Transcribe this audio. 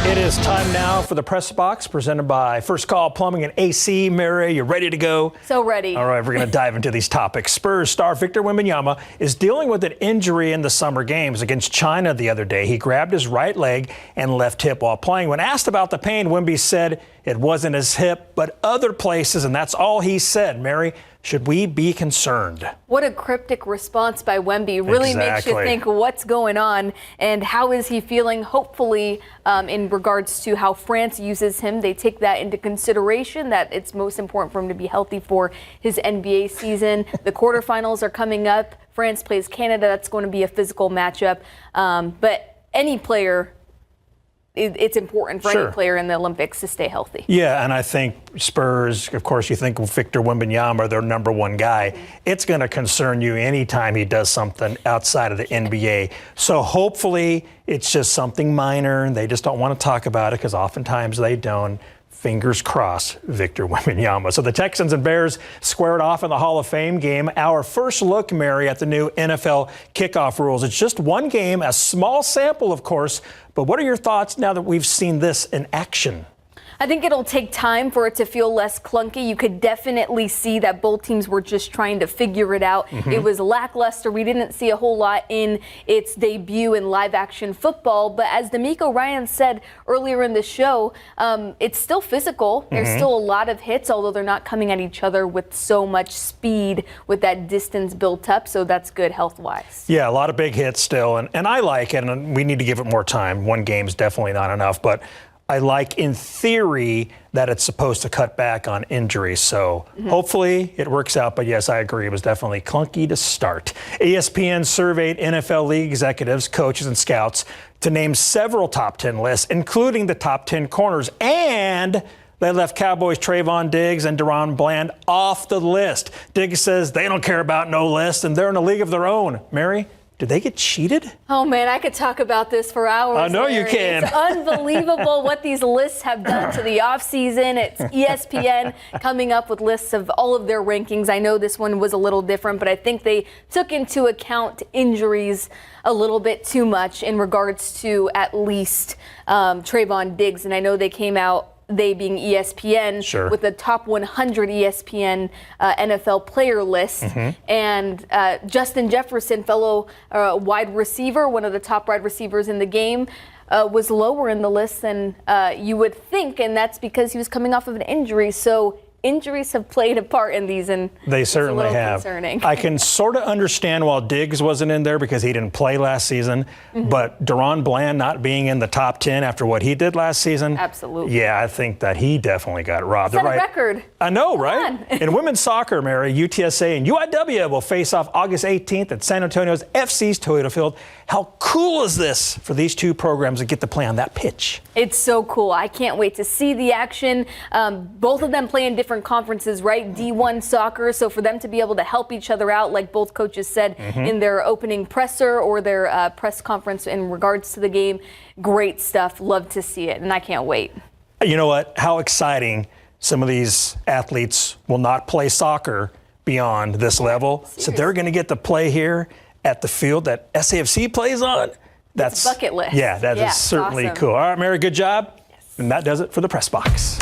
It is time now for the Press Box, presented by First Call Plumbing and AC. Mary, you ready to go? So ready. All right, we're going to dive into these topics. Spurs star Victor Wembanyama is dealing with an injury in the summer games against China the other day. He grabbed his right leg and left hip while playing. When asked about the pain, Wemby said it wasn't his hip, but other places, and that's all he said. Mary, should we be concerned? What a cryptic response by Wemby. Really makes you think what's going on and how is he feeling. Hopefully, in regards to how France uses him, they take that into consideration, that it's most important for him to be healthy for his NBA season. The quarterfinals are coming up. France plays Canada. That's going to be a physical matchup. But any player, it's important for any player in the Olympics to stay healthy. Yeah, and I think Spurs, of course, you think Victor Wembanyama, their number one guy. It's going to concern you anytime he does something outside of the NBA. So hopefully it's just something minor and they just don't want to talk about it because oftentimes they don't. Fingers crossed, Victor Wembanyama. So the Texans and Bears squared off in the Hall of Fame game. Our first look, Mary, at the new NFL kickoff rules. It's just one game, a small sample, of course. But what are your thoughts now that we've seen this in action? I think it'll take time for it to feel less clunky. You could definitely see that both teams were just trying to figure it out. It was lackluster. We didn't see a whole lot in its debut in live action football. But as D'Amico Ryan said earlier in the show, it's still physical. There's still a lot of hits, although they're not coming at each other with so much speed with that distance built up. So that's good health-wise. Yeah, a lot of big hits still. And I like it, and we need to give it more time. One game's definitely not enough. But I like, in theory, that it's supposed to cut back on injuries. So hopefully it works out. But yes, I agree. It was definitely clunky to start. ESPN surveyed NFL league executives, coaches, and scouts to name several top 10 lists, including the top 10 corners. And they left Cowboys' Trayvon Diggs and DaRon Bland off the list. Diggs says they don't care about no list, and they're in a league of their own. Mary? Did they get cheated? Oh, man, I could talk about this for hours. I know you can. It's unbelievable what these lists have done to the offseason. It's ESPN coming up with lists of all of their rankings. I know this one was a little different, but I think they took into account injuries a little bit too much in regards to at least Trayvon Diggs. And I know they came out, they being ESPN, with the top 100 ESPN NFL player list. And Justin Jefferson, fellow wide receiver, one of the top wide receivers in the game, was lower in the list than you would think. And that's because he was coming off of an injury. So injuries have played a part in these, and they certainly have. Concerning. I can sort of understand why Diggs wasn't in there because he didn't play last season, but DaRon Bland not being in the top 10 after what he did last season. Absolutely. Yeah, I think that he definitely got robbed. Set a record. I know, right? In women's soccer, Mary, UTSA and UIW will face off August 18th at San Antonio's FC's Toyota Field. How cool is this for these two programs to get to play on that pitch? It's so cool. I can't wait to see the action. Both of them play in different conferences, right? D1 soccer. So for them to be able to help each other out, like both coaches said in their opening presser or their press conference in regards to the game, great stuff. Love to see it. And I can't wait. You know what? How exciting. Some of these athletes will not play soccer beyond this level. Seriously. So they're going to get to play here at the field that SAFC plays on. That's bucket list. Yeah, that is certainly awesome. Cool. All right, Mary, good job. Yes. And that does it for the Press Box.